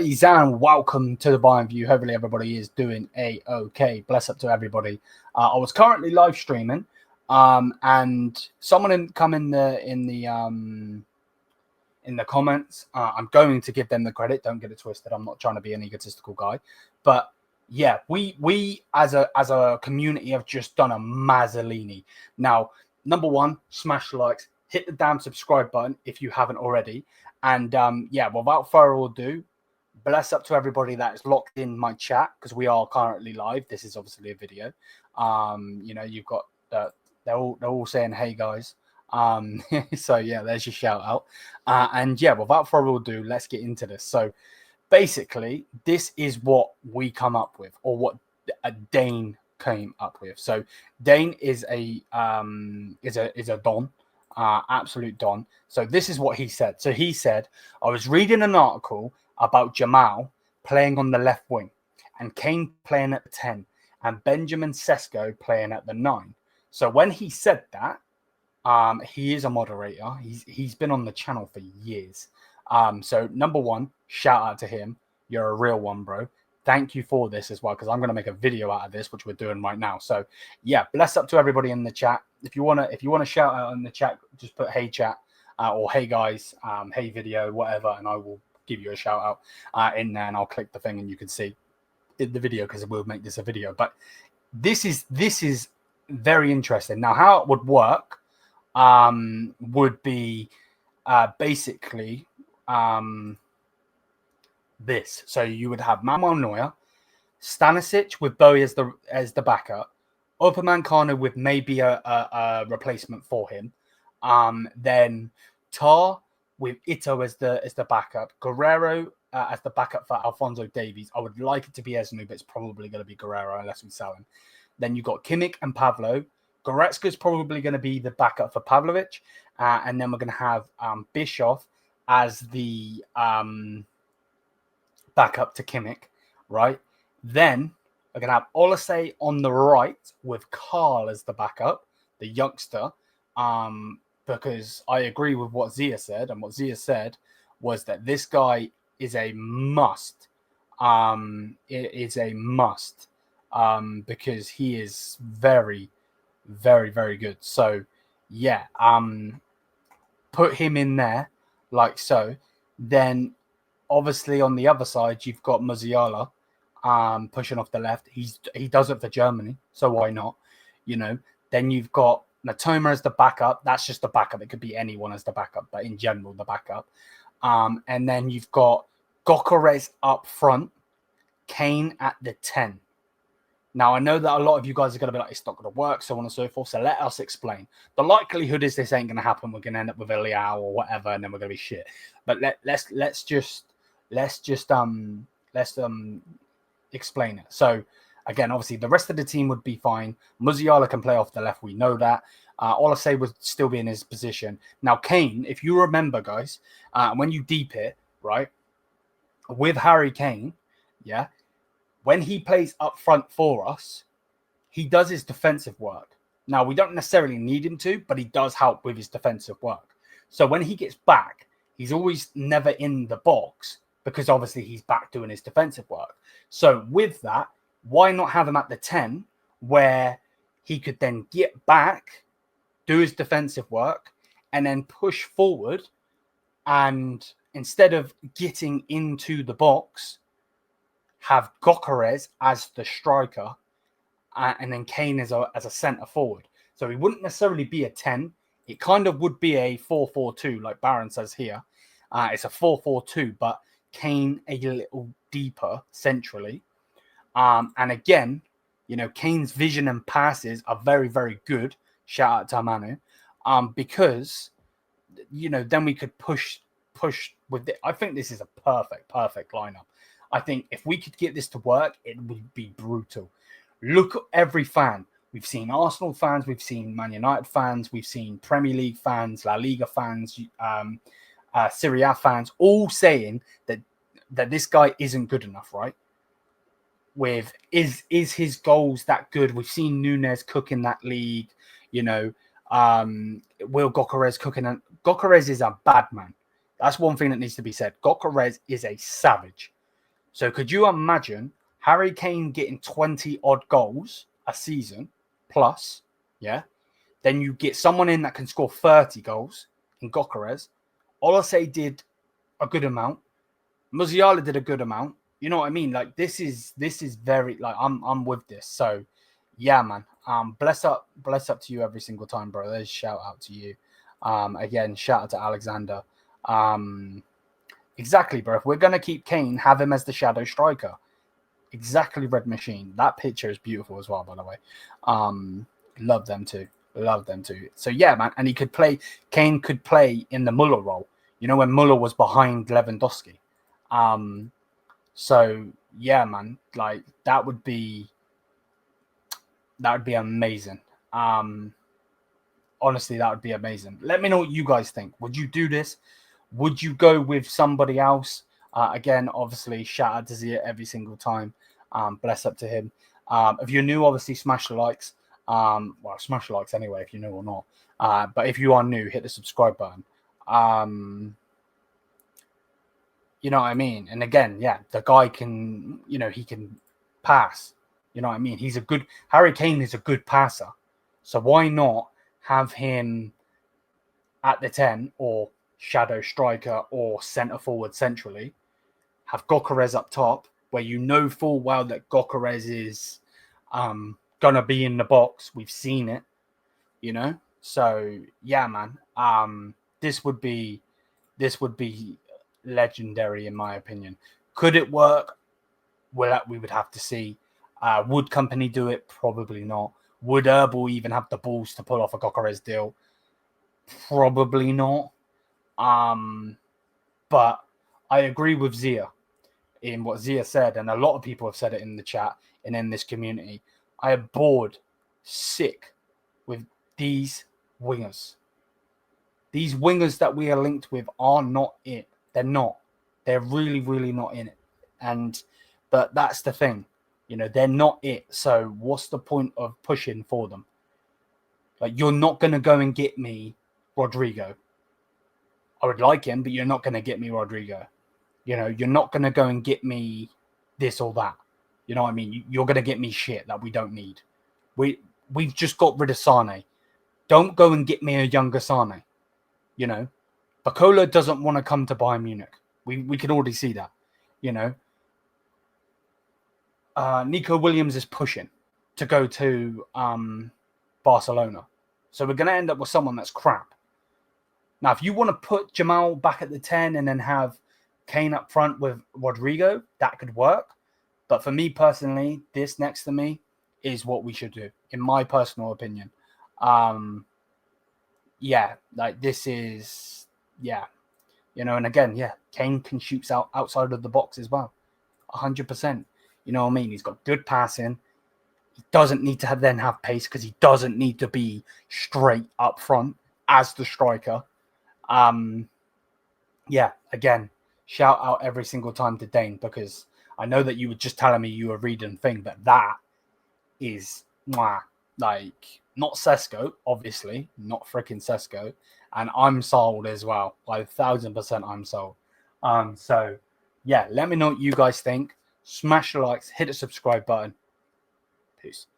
boys, and welcome to the Bayern View. Hopefully everybody is doing a-okay. Bless up to everybody. I was currently live streaming, and someone come in the comments. I'm going to give them the credit. Don't get it twisted. I'm not trying to be an egotistical guy, but yeah, we as a community have just done a Mazzolini. Now, number one, smash the likes, hit the damn subscribe button if you haven't already. And yeah, without further ado, bless up to everybody that is locked in my chat, because we are currently live. This is obviously a video. You know, you've got they're all saying hey guys. So yeah, there's your shout out. And yeah, without further ado, let's get into this. So basically, this is what we come up with, or what Dane came up with. So Dane is a don. Absolute don. So this is what he said. So he said, I was reading an article about Jamal playing on the left wing and Kane playing at the 10 and Benjamin Sesko playing at the 9. So when he said that, he is a moderator. He's been on the channel for years. So number one, shout out to him. You're a real one, bro. Thank you for this as well, because I'm going to make a video out of this, which we're doing right now. So yeah, bless up to everybody in the chat. If you wanna shout out in the chat, just put hey chat or hey guys, hey video, whatever, and I will give you a shout out in there, and I'll click the thing and you can see in the video, because we'll make this a video. But this is very interesting. Now, how it would work would be basically this. So you would have Manuel Neuer, Stanisic with Bowie as the backup, Upamecano with maybe a replacement for him, then Tar with Ito as the backup, Guerrero as the backup for Alphonso Davies. I would like it to be Esnu, but it's probably going to be Guerrero unless we sell him. Then you got Kimmich and Pavlo. Goretzka is probably going to be the backup for Pavlovic, and then we're going to have Bischoff as the backup to Kimmich, right? Then we're going to have Olasey on the right with Carl as the backup, the youngster, because I agree with what Zia said, and what Zia said was that this guy is a must. It is a must because he is very, very, very good. So yeah, put him in there like so. Then obviously on the other side you've got Musiala pushing off the left. He does it for Germany, so why not? You know. Then you've got Matoma as the backup. That's just the backup. It could be anyone as the backup, but in general the backup. And then you've got Gyökeres up front, Kane at the 10. Now, I know that a lot of you guys are going to be like, it's not going to work, so on and so forth. So let us explain. The likelihood is this ain't going to happen. We're going to end up with a Lyon or whatever, and then we're going to be shit. But let's just explain it. So again, obviously the rest of the team would be fine. Musiala can play off the left. We know that. Olasey would still be in his position. Now, Kane, if you remember, guys, when you deep it, right, with Harry Kane, yeah, when he plays up front for us, he does his defensive work. Now, we don't necessarily need him to, but he does help with his defensive work. So when he gets back, he's always never in the box because obviously he's back doing his defensive work. So with that, why not have him at the 10 where he could then get back, do his defensive work, and then push forward, and instead of getting into the box, have Gyökeres as the striker, and then Kane as a centre forward. So he wouldn't necessarily be a 10. It kind of would be a 4-4-2, like Baron says here. It's a 4-4-2, but Kane a little deeper centrally. And again, you know, Kane's vision and passes are very, very good. Shout out to Manu. Because, you know, then we could push with it. I think this is a perfect lineup. I think if we could get this to work, it would be brutal. Look at every fan. We've seen Arsenal fans, we've seen Man United fans, we've seen Premier League fans, La Liga fans, Serie A fans, all saying that this guy isn't good enough, right? With is his goals that good? We've seen Nunez cook in that league, you know. Will Gyökeres cooking? Gyökeres is a bad man. That's one thing that needs to be said. Gyökeres is a savage. So could you imagine Harry Kane getting 20 odd goals a season plus? Yeah. Then you get someone in that can score 30 goals in Gyökeres. Olise did a good amount. Musiala did a good amount. You know what I mean? Like this is very like I'm with this. So yeah, man. Bless up to you every single time, bro. There's shout out to you. Again, shout out to Alexander. Exactly, bro. If we're gonna keep Kane, have him as the shadow striker. Exactly, Red Machine. That picture is beautiful as well, by the way. Love them too. So yeah, man. And Kane could play in the Muller role. You know, when Muller was behind Lewandowski. So yeah, man. Like that would be amazing. Honestly, that would be amazing. Let me know what you guys think. Would you do this? Would you go with somebody else? Again, obviously, shout out to Zia every single time. Bless up to him. If you're new, obviously, smash the likes. Well, smash the likes anyway, if you know or not. But if you are new, hit the subscribe button. You know what I mean? And again, yeah, the guy can, he can pass. You know what I mean? Harry Kane is a good passer. So why not have him at the 10 or shadow striker or centre forward centrally, have Gyökeres up top, where you know full well that Gyökeres is gonna be in the box. We've seen it, So yeah, man. This would be legendary in my opinion. Could it work? Well, we would have to see. Would company do it? Probably not. Would Herbal even have the balls to pull off a Gyökeres deal? Probably not. But I agree with Zia in what Zia said, and a lot of people have said it in the chat and in this community. I am bored, sick with these wingers. These wingers that we are linked with are not it. They're not. They're really, really not in it. But that's the thing. They're not it. So what's the point of pushing for them? Like, you're not going to go and get me Rodrigo. I would like him, but you're not going to get me Rodrigo. You're not going to go and get me this or that. You know what I mean? You're going to get me shit that we don't need. We've just got rid of Sane. Don't go and get me a younger Sane. Bacola doesn't want to come to Bayern Munich. We can already see that. Nico Williams is pushing to go to Barcelona. So we're going to end up with someone that's crap. Now, if you want to put Jamal back at the 10 and then have Kane up front with Rodrigo, that could work. But for me personally, this next to me is what we should do, in my personal opinion. Yeah, like this is, yeah. And again, yeah, Kane can shoot outside of the box as well. 100%. You know what I mean? He's got good passing. He doesn't need to then have pace because he doesn't need to be straight up front as the striker. Yeah, again, shout out every single time to Dane, because I know that you were just telling me you were reading thing, but that is like not Sesko, obviously, not freaking Sesko, and I'm sold as well. Like 1,000% I'm sold. So yeah, let me know what you guys think. Smash the likes, hit the subscribe button. Peace.